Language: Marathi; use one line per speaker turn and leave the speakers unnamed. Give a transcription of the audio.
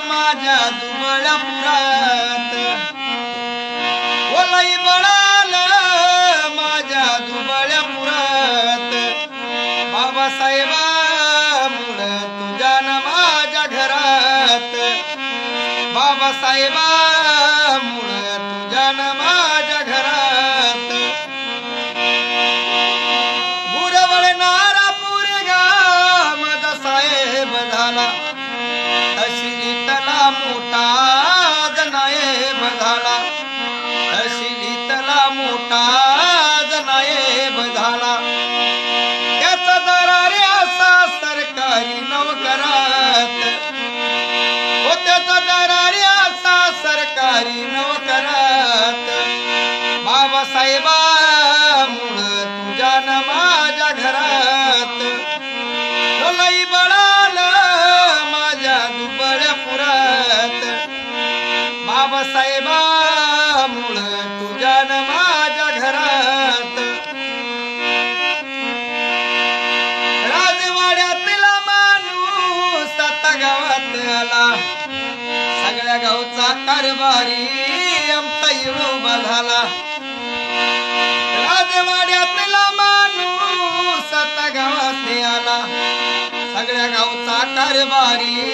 माझ्या दुबळ्या पुरात ओलाई बळाला माझ्या दुबळ्या पुरात बाबासाहेबामुळं तुझ्या न माझ्या घरात बाबासाहेबामुळं तुझ्या न माझ्या घरात गुरवळणारा पोरगा माझा साहेब झाला तशिलीतला मोठा जनायब झाला तशिलीतला मोठा जनायब झाला त्याचा दरारे असा सरकारी नोकरात हो त्याचा दरारे असा सरकारी नोकरात बाबासाहेबामुळं तुझ्या न माझ्या घरात ओलाई बळाला माझ्या दुबळ्या पुरात बाबासाहेबामुळं तुझ्या न माझ्या घरात राजवाड्यातला माणूस आता गावात आला सगळ्या गावचा कारभारी आमचा उभा झाला राजवाड्यातला माणूस आता गावात आला सगळ्या गावचा कारभारी